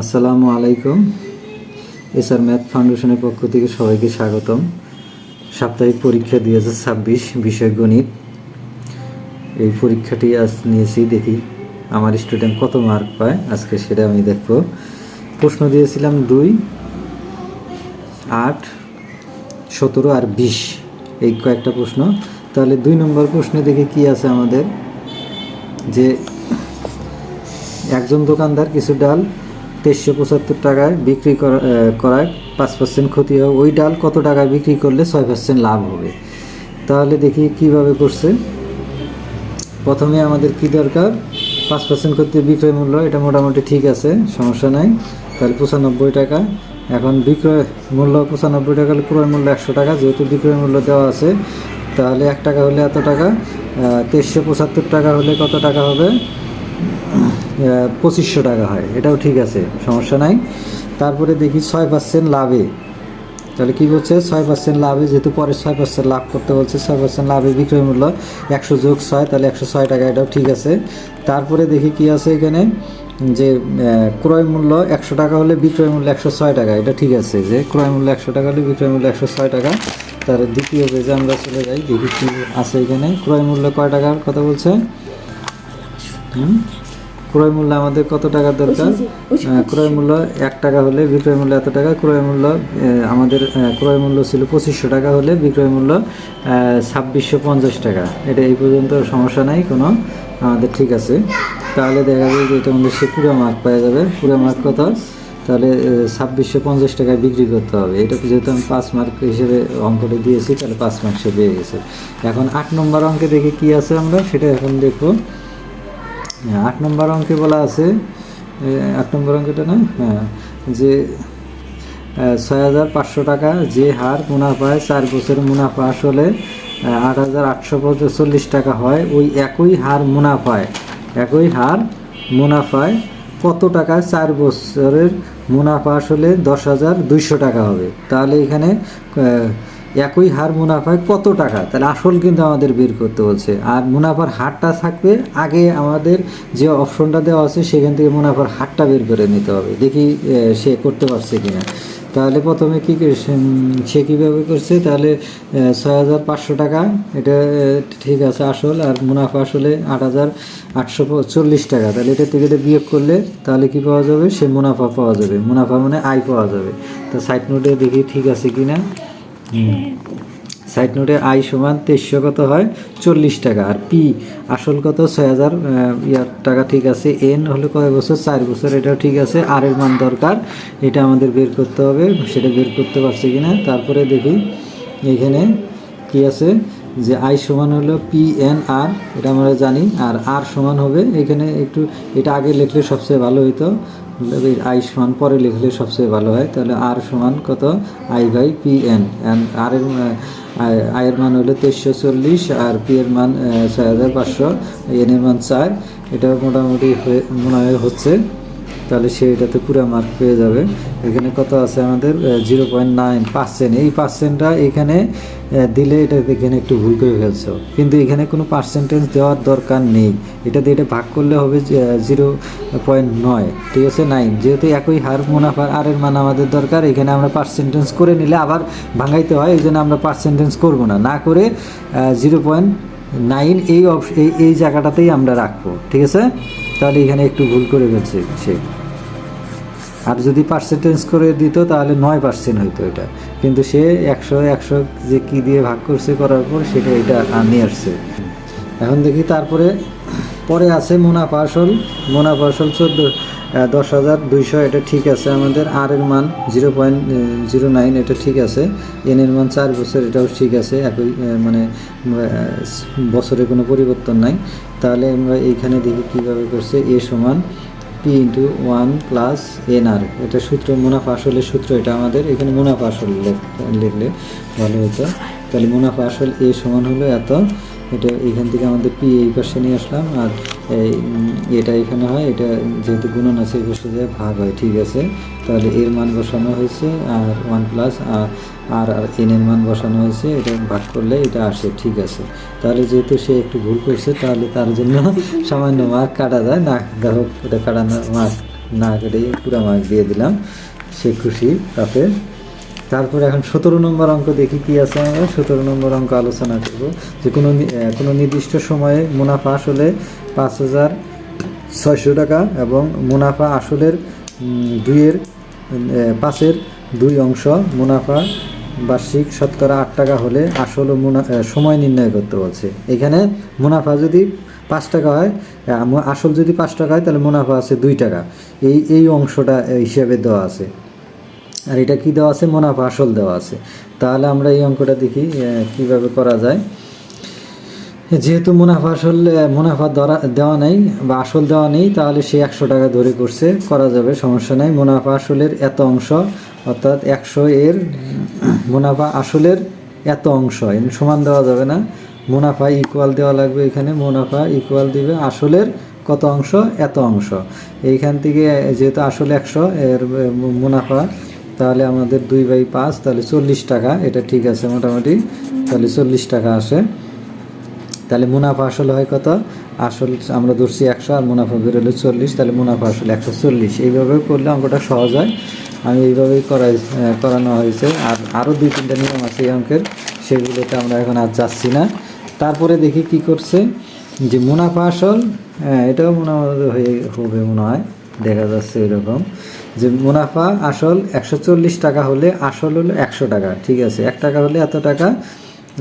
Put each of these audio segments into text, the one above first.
আসসালামু আলাইকুম। SR math ফাউন্ডেশনের পক্ষ থেকে সবাইকে স্বাগতম। সাপ্তাহিক পরীক্ষা 2026 বিষয় গণিত। এই পরীক্ষাটি আজ নিয়েছি, দেখি আমার স্টুডেন্ট কত মার্ক পায় আজকে সেটা আমি দেখব। প্রশ্ন দিয়েছিলাম 2, 8, 17 আর 20, এই কয়েকটা প্রশ্ন। তাহলে 2 নম্বর প্রশ্নে দেখি কি আছে আমাদের, যে একজন দোকানদার কিছু ডাল 2375 টাকায় বিক্রি করায় 5% ক্ষতি হয়, ওই ডাল কত টাকায় বিক্রি করলে 6% লাভ হবে। তাহলে দেখি কিভাবে করছে। প্রথমে আমাদের কি দরকার, 5% ক্ষতি বিক্রয় মূল্য, এটা মোটামুটি ঠিক আছে, সমস্যা নাই। তাহলে 95 টাকা। এখন বিক্রয় মূল্য 95 টাকা হলে ক্রয় মূল্য 100 টাকা, যেহেতু বিক্রয় মূল্য দেওয়া আছে তাহলে 1 টাকা হলে এত টাকা। 2375 টাকা হলে কত টাকা হবে, 2500 টাকা হয়, এটাও ঠিক আছে, সমস্যা নাই। তারপরে দেখি 6% লাভে, তাহলে কী বলছে 6% লাভে, যেহেতু পরে 6% লাভ করতে বলছে, 6% লাভে বিক্রয় মূল্য 100 যোগ 6, তাহলে 106 টাকা, এটাও ঠিক আছে। তারপরে দেখি কি আছে এখানে, যে ক্রয় মূল্য 100 টাকা হলে বিক্রয় মূল্য 106 টাকা, এটা ঠিক আছে, যে ক্রয় মূল্য 100 টাকা হলে বিক্রয় মূল্য 106 টাকা। তার দ্বিতীয় পেজে আমরা চলে যাই, দেখি কী আছে এখানে। ক্রয় মূল্য কয় টাকার কথা বলছে, ক্রয় মূল্য আমাদের কত টাকার দরকার, ক্রয় মূল্য 1 টাকা হলে বিক্রয় মূল্য এত টাকা। ক্রয় মূল্য আমাদের ক্রয় মূল্য ছিল 2500 টাকা হলে বিক্রয় মূল্য 2650 টাকা, এটা এই পর্যন্ত সমস্যা নাই কোনো, আমাদের ঠিক আছে। তাহলে দেখা যাবে যে এটা আমাদের সে পুরো মার্ক পাওয়া যাবে। পুরো মার্ক কত, তাহলে 2650 টাকায় বিক্রি করতে হবে। এটা যেহেতু আমি 5 মার্ক হিসেবে অঙ্কটা দিয়েছি, তাহলে 5 মার্ক সে পেয়ে গেছে। এখন 8 নম্বর অঙ্কে দেখি কি আছে, আমরা সেটা এখন দেখব। 8 নম্বর অঙ্কে বলা আছে, 8 নম্বর অঙ্কটা না, হ্যাঁ, যে 6500 টাকা যে হার মুনাফায় 4 বছরের মুনাফা আসলে 8840 টাকা হয়, ওই একই হার মুনাফায় কত টাকায় 4 বছরের মুনাফা আসলে 10,200 টাকা হবে। তাহলে এখানে একই হার মুনাফায় কত টাকা, তাহলে আসল কিন্তু আমাদের বের করতে বলছে, আর মুনাফার হারটা থাকবে আগে, আমাদের যে অপশনটা দেওয়া আছে সেখান থেকে মুনাফার হারটা বের করে নিতে হবে। দেখি সে করতে পারছে কিনা। তাহলে প্রথমে কী সে কীভাবে করছে, তাহলে 6500 টাকা, এটা ঠিক আছে আসল, আর মুনাফা আসলে 8840 টাকা। তাহলে এটা থেকে বিয়োগ করলে তাহলে কি পাওয়া যাবে, সে মুনাফা পাওয়া যাবে, মুনাফা মানে আয় পাওয়া যাবে। তো সাইড নোটে দেখি ঠিক আছে কিনা। সাইড নোটে আয় সমান 2300 কত হয় 40 টাকা, আর পি আসল কত 6000 টাকা, ঠিক আছে। এন হলো কয় বছর, 4 বছর, এটাও ঠিক আছে। আর এর মান দরকার, এটা আমাদের বের করতে হবে, সেটা বের করতে পারছে কিনা। তারপরে দেখি এখানে কি আছে, যে আই সমান হলো পি এন আর, এটা আমরা জানি, আর আর সমান হবে, এখানে একটু এটা আগে লিখলে সবচেয়ে ভালো হইতো, আই সমান পরে লিখলে সবচেয়ে ভালো হয়। তাহলে আর সমান কত, আই বাই পি এন, আর এর আয়ের মান হলো 2340, আর পি এর মান 6500, এন এর মান 4, এটা মোটামুটি মনে হয় হচ্ছে। তাহলে সে এটাতে পুরো মার্ক পেয়ে যাবে। এখানে কত আছে আমাদের 0.9%, এই পার্সেন্টটা এখানে দিলে এটা এখানে একটু ভুল করে ফেলছ, কিন্তু এখানে কোনো পার্সেন্টেজ দেওয়ার দরকার নেই, এটা দিয়ে এটা ভাগ করলে হবে 0.9, ঠিক আছে 9, যেহেতু একই হার মুনাফার আর এর মান আমাদের দরকার, এখানে আমরা পার্সেন্টেজ করে নিলে আবার ভাঙাইতে হয়, এই জন্য আমরা পার্সেন্টেজ করবো না করে 0.9 এই জায়গাটাতেই আমরা রাখবো, ঠিক আছে। তাহলে এখানে একটু ভুল করে ফেলছে সে, আর যদি পার্সেন্টেজ করে দিত তাহলে 9% হইতো এটা, কিন্তু সে 100 যে কী দিয়ে ভাগ করছে করার পর সেটা এটা নিয়ে আসছে। এখন দেখি তারপরে পরে আছে মুনাফা আসল 10,200, এটা ঠিক আছে আমাদের। আর এর মান 0.09, এটা ঠিক আছে। এন এর মান 4 বছর, এটাও ঠিক আছে, একই মানে বছরে কোনো পরিবর্তন নাই। তাহলে আমরা এইখানে দেখি কীভাবে করছে, এ সমান পি ইন্টু 1 প্লাস এন আর, এটা সূত্র, মুনাফা আসলের সূত্র, এটা আমাদের এখানে মুনাফা আসল লিখলে ভালো হতো। তাহলে মুনাফা আসল এ সমান হলো এত, এটা এখান থেকে আমাদের পি এই পাশে নিয়ে আসলাম, আর এটা এখানে হয়, এটা যেহেতু গুণন আছে এই পাশে যায় ভাগ হয়, ঠিক আছে। তাহলে এর মান বসানো হয়েছে, আর 1 প্লাস আর এন এর মান বসানো হয়েছে, এটা ভাগ করলে এটা আসে, ঠিক আছে। তাহলে যেহেতু সে একটু ভুল করছে, তাহলে তার জন্য সামান্য মার্ক কাটা যায় না, দেখো এটা কাটানো মার্ক না কেটেই পুরো মার্ক দিয়ে দিলাম, সে খুশি তাতে। তারপরে এখন 17 নম্বর অঙ্ক দেখি কি আছে। আমরা 17 নম্বর অঙ্ক আলোচনা করব যে কোনো নির্দিষ্ট সময়ে মুনাফা আসলে 5,600 টাকা এবং মুনাফা আসলের 5-এর 2 অংশ মুনাফা বার্ষিক শতকরা 8 টাকা হলে আসল ও সময় নির্ণয় করতে বলছে। এখানে মুনাফা যদি 5 টাকা হয়, আসল যদি 5 টাকা হয়, তাহলে মুনাফা আছে 2 টাকা। এই অংশটা হিসাবে দেওয়া আছে। আর এটা কি দেওয়া আছে? মুনাফা আসল দেওয়া আছে। তাহলে আমরা এই অঙ্কটা দেখি কিভাবে করা যায়। যেহেতু মুনাফা দেওয়া নেই বা আসল দেওয়া নেই, তাহলে সে 100 টাকা ধরে করছে, করা যাবে, সমস্যা নাই। মুনাফা আসলের এত অংশ, অর্থাৎ 100 এর মুনাফা আসলের এত অংশ, সমান দেওয়া যাবে না, মুনাফা ইকুয়াল দেওয়া লাগবে। এখানে মুনাফা ইকুয়াল দিবে আসলের কত অংশ? এত অংশ। এইখান থেকে যেহেতু আসল 100, এর মুনাফা তাহলে আমাদের 2/5, তাহলে 40 টাকা। এটা ঠিক আছে মোটামুটি, তাহলে 40 টাকা আসে। তাহলে মুনাফা আসল হয় কত? আসল আমরা ধরছি 100 আর মুনাফা বেরোলে 40, তাহলে মুনাফা আসলে 140। এইভাবে করলে অঙ্কটা সহজ হয়। আমি এইভাবেই করানো হয়েছে। আর আরও 2-3টা নিয়ম আছে এই অঙ্কের, সেগুলোতে আমরা এখন আর যাচ্ছি না। তারপরে দেখি কি করছে যে মুনাফা আসল, এটাও মনে হবে মনে হয়, দেখা যাচ্ছে এরকম যে মুনাফা আসল 140 টাকা হলে আসল হলো 100 টাকা। ঠিক আছে, 1 টাকা হলে এত টাকা।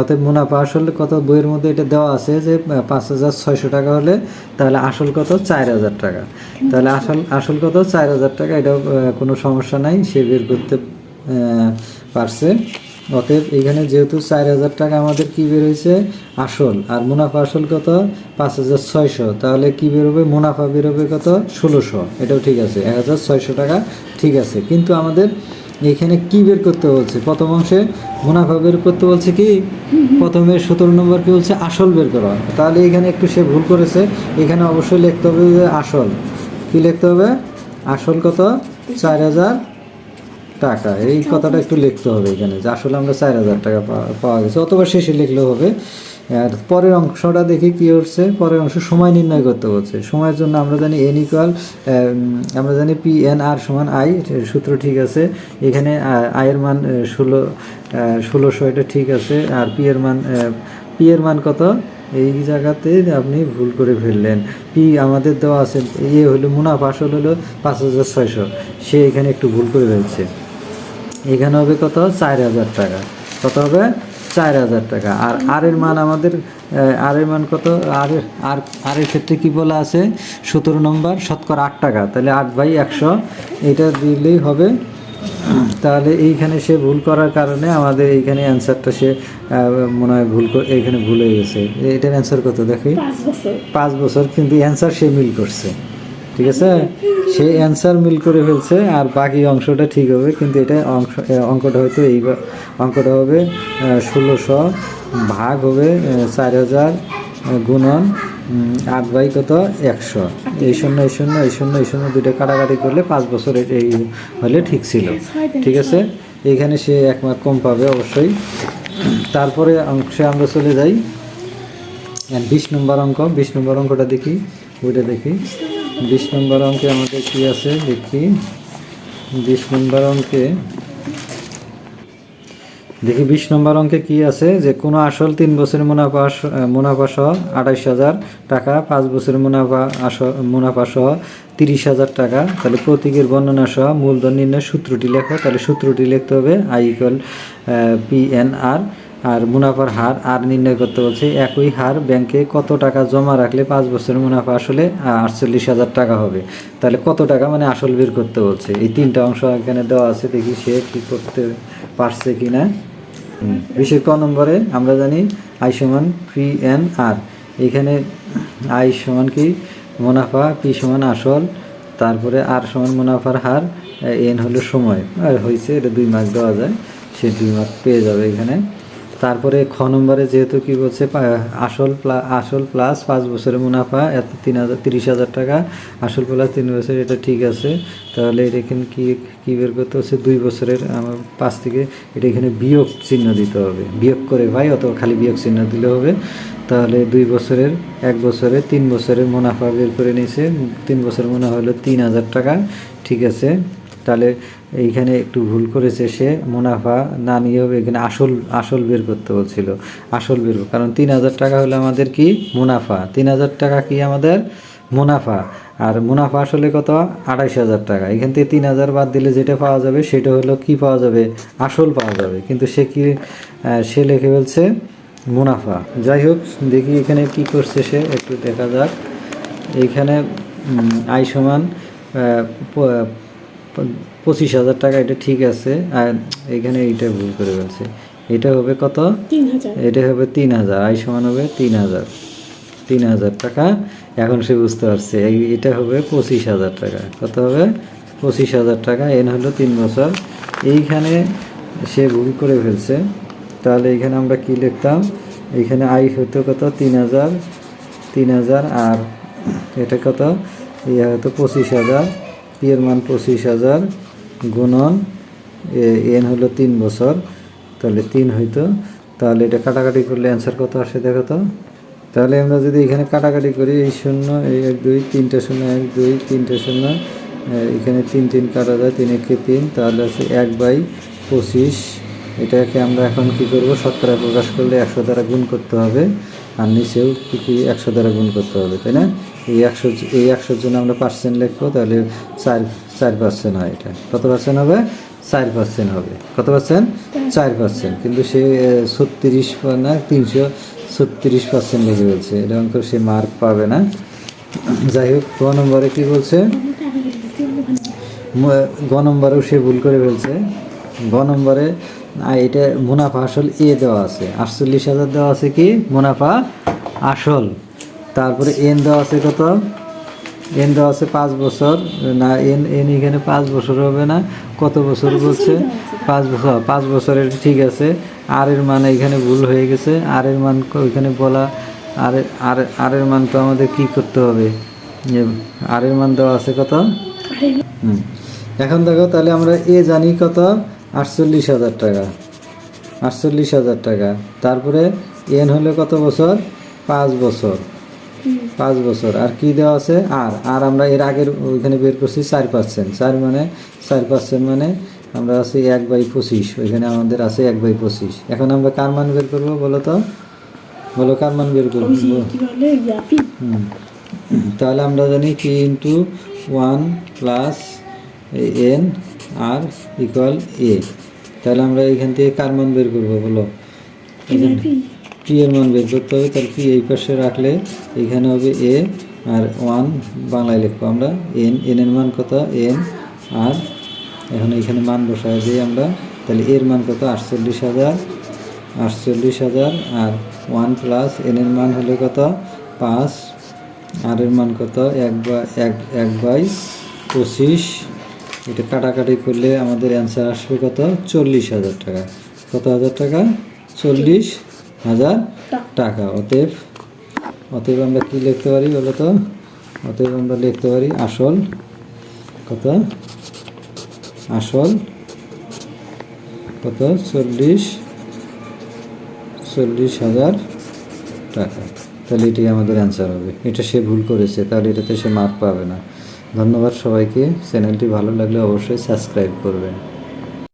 অতএব মুনাফা আসল কত? বইয়ের মধ্যে এটা দেওয়া আছে যে 5,600 টাকা হলে তাহলে আসল কত? 4,000 টাকা। তাহলে আসল কত? 4,000 টাকা। এটাও কোনো সমস্যা নাই, সে বের করতে পারছে। অতএব এখানে যেহেতু 4,000 টাকা আমাদের কি বের হয়েছে? আসল। আর মুনাফা আসল কত? 5,600। তাহলে কি বেরোবে? মুনাফা বেরোবে কত? 1,600। এটাও ঠিক আছে, 1,600 টাকা ঠিক আছে। কিন্তু আমাদের এখানে কি বের করতে বলছে? প্রথম অংশে মুনাফা বের করতে বলছে কি? প্রথমে 17 নম্বর কি বলছে? আসল বের করা। তাহলে এখানে একটু সে ভুল করেছে। এখানে অবশ্যই লিখতে হবে যে আসল। কি লিখতে হবে? আসল কত? 4,000 টাকা। এই কথাটা একটু লিখতে হবে এখানে, যে আসলে আমরা 4,000 টাকা পাওয়া গেছে, অথবা শেষে লিখলেও হবে। আর পরের অংশটা দেখি কি হচ্ছে। পরের অংশ সময় নির্ণয় করতে বলছে। সময়ের জন্য আমরা জানি আমরা জানি PNR সমান আই, সূত্র ঠিক আছে। এখানে আয়ের মান 1,600, এটা ঠিক আছে। আর পি এর মান কত? এই জায়গাতে আপনি ভুল করে ফেললেন। পি আমাদের দেওয়া আছে, হলো মুনাফা, আসল হলো 5,600, সে এখানে একটু ভুল করে ফেলছে। এখানে হবে কত? 4,000 টাকা। কত হবে? 4,000 টাকা। আর আর এর মান আমাদের কত? আর এর ক্ষেত্রে কি বলা আছে? 17 নম্বর শতকরা 8 টাকা। তাহলে 8/100 এটা দিলেই হবে। তাহলে এইখানে সে ভুল করার কারণে আমাদের এইখানে অ্যান্সারটা সে মনে হয় এইখানে ভুল হয়ে গেছে। এটার অ্যান্সার কত দেখি? 5 বছর। কিন্তু অ্যান্সার সে মিল করছে, ঠিক আছে, সে অ্যান্সার মিল করে ফেলছে। আর বাকি অংশটা ঠিক হবে, কিন্তু এটা অঙ্কটা হয়তো অঙ্কটা হবে 1,600 ভাগ হবে 4,000 গুণন 8/100। এই শূন্য দুটো কাটাকাটি করলে 5 বছর এই হলে ঠিক ছিল। ঠিক আছে, এইখানে সে 1 মার্ক কম পাবে অবশ্যই। তারপরে অংশে আমরা চলে যাই 20 নম্বর অঙ্ক। 20 নম্বর অঙ্কটা দেখি, ওইটা দেখি। 20 নম্বর অঙ্কে আমাদের কি আছে দেখি। 20 নম্বর অঙ্কে কি আছে যে কোনো আসল 3 বছরের মুনাফা সহ 28,000 টাকা, 5 বছরের মুনাফা সহ 30,000 টাকা। তাহলে প্রতীকের বর্ণনা সহ মূলধন নির্ণয়ের সূত্রটি লেখো। তাহলে সূত্রটি লিখতে হবে I = PNR। আর মুনাফার হার আর নির্ণয় করতে বলছে। একই হার ব্যাংকে কত টাকা জমা রাখলে 5 বছরের মুনাফা আসলে 48,000 টাকা হবে। তাহলে কত টাকা মানে আসল বের করতে বলছে। এই 3টা অংশ এখানে দেওয়া আছে, দেখি সে কি করতে পারছে কিনা। 20 ক নম্বরে আমরা জানি I = PNR। এখানে I সমান কি? মুনাফা, P সমান আসল, তারপরে R সমান মুনাফার হার, N হলো সময়। আর হয়েছে, এটা 2 মার্ক দেওয়া যায়, সে 2 মার্ক পেয়ে যাবে এখানে। তারপরে খ নম্বরে যেহেতু কি বলছে আসল প্লাস 5 বছরের মুনাফা এত 30,000 টাকা, আসল প্লাস 3 বছর, এটা ঠিক আছে। তাহলে এটা এখানে কি বের করতে হচ্ছে 2 বছরের, আমার 5 থেকে এটা এখানে বিয়োগ চিহ্ন দিতে হবে, বিয়োগ করে ভাই অথবা খালি বিয়োগ চিহ্ন দিলে হবে। তাহলে 2 বছরের 1 বছরে 3 বছরের মুনাফা বের করে নিয়েছে, 3 বছরের মুনাফা হলো 3,000 টাকা, ঠিক আছে। তাহলে এইখানে একটু ভুল করেছে সে, মুনাফা না নিয়ে হবে এখানে আসল বের করতে বলছিল, আসল বের, কারণ 3,000 টাকা হলো আমাদের কি মুনাফা, 3,000 টাকা কি আমাদের মুনাফা, আর মুনাফা আসলে কত 28,000 টাকা। এখান থেকে 3,000 বাদ দিলে যেটা পাওয়া যাবে সেটা হলো কি পাওয়া যাবে, আসল পাওয়া যাবে, কিন্তু সে লিখে ফেলছে মুনাফা। যাই হোক, দেখি এখানে কি করছে সে, একটু দেখা যাক। এইখানে আয় সমান 25,000 টাকা, এটা ঠিক আছে। আর এখানে এইটা ভুল করে ফেলছে, এটা হবে কত, 3,000, এটা হবে 3,000, আয় সমান হবে 3,000 টাকা। এখন সে বুঝতে পারছে এটা হবে 25,000 টাকা। কত হবে 25,000 টাকা, এন হলো 3 বছর। এইখানে সে ভুল করে ফেলছে, তাহলে এখানে আমরা কি লিখতাম, এইখানে আয় হতো কত 3,000 আর এটা কত ইয়া হতো 25,000, পি এর মান 25,000 গুণন এন হলো 3 বছর, তাহলে 3 হইতো। তাহলে এটা কাটাকাটি করলে অ্যান্সার কত আসে দেখো তো। তাহলে আমরা যদি এখানে কাটাকাটি করি, এই 0 এই 1 2 3টে 0 1 2 3টে 0, এখানে 3 3 কাটা যায়, 3 1 3, তাহলে আছে 1/25। এটাকে আমরা এখন কি করব, শতকরা প্রকাশ করলে 100 দ্বারা গুণ করতে হবে, আর নিচেও কি 100 দ্বারা গুণ করতে হবে, তাই না। এই 100-র জন্য আমরা পার্সেন্ট লিখবো, তাহলে 4% হয়। এটা কত পার্সেন্ট হবে, 4% হবে। কত পার্সেন্ট, 4%। কিন্তু সে 36 না 336% লিখে ফেলছে, এটা অঙ্ক সে মার্ক পাবে না। যাই হোক, গ নম্বরে কি বলছে, গ নম্বরেও সে ভুল করে ফেলছে। গ নম্বরে এটা মুনাফা আসল এ দেওয়া আছে, 48,000 দেওয়া আছে কি মুনাফা আসল, তারপরে এন দেওয়া আছে কত, এন দেওয়া আছে 5 বছর, না এন এখানে 5 বছর হবে না, কত বছর বলছে 5 বছরের, ঠিক আছে। আর এর মান এখানে ভুল হয়ে গেছে, আর এর মান ওইখানে বলা, আর এর মান তো আমাদের কি করতে হবে, আর এর মান দেওয়া আছে কত। এখন দেখো, তাহলে আমরা এ জানি কত 48,000 টাকা, 48,000 টাকা। তারপরে এন হলে কত বছর, 5 বছর, 5 বছর। আর কি দেওয়া আছে, আর আমরা এর আগের ওইখানে বের করছি 4%, 4% মানে আমরা আছি 1/25, ওইখানে আমাদের আছে 1/25। এখন আমরা কার মান বের করবো বলো তো, বলো কার মান বের করবো। তাহলে আমরা জানি কি ইন্টু 1 প্লাস এন আর ইকুয়াল এ। তাহলে আমরা এখান থেকে কার মান বের করবো বলো, পি এর মান বের করতে হবে। তাহলে পি এই পাশে রাখলে এখানে হবে এ, আর 1 বাংলায় লিখবো আমরা এন, এর মান কত এন, আর এখন এখানে মান বসায় দিই আমরা। তাহলে এর মান কত 48,000, আর 1 প্লাস এন এর মান হলো কত 5, আর এর মান কত 1/25। এটা কাটাকাটি করলে আমাদের অ্যান্সার আসবে কত 40,000 টাকা। কত হাজার টাকা, 40,000 টাকা। অতএব আমরা কি লিখতে পারি বলো তো, অতএব আমরা লিখতে পারি আসল কত, আসল কত 40,000 টাকা। তাহলে এটাই আমাদের অ্যান্সার হবে। এটা সে ভুল করেছে, তাহলে এটাতে সে মার্ক পাবে না। ধন্যবাদ সবাইকে। চ্যানেলটি ভালো লাগলে অবশ্যই সাবস্ক্রাইব করবেন।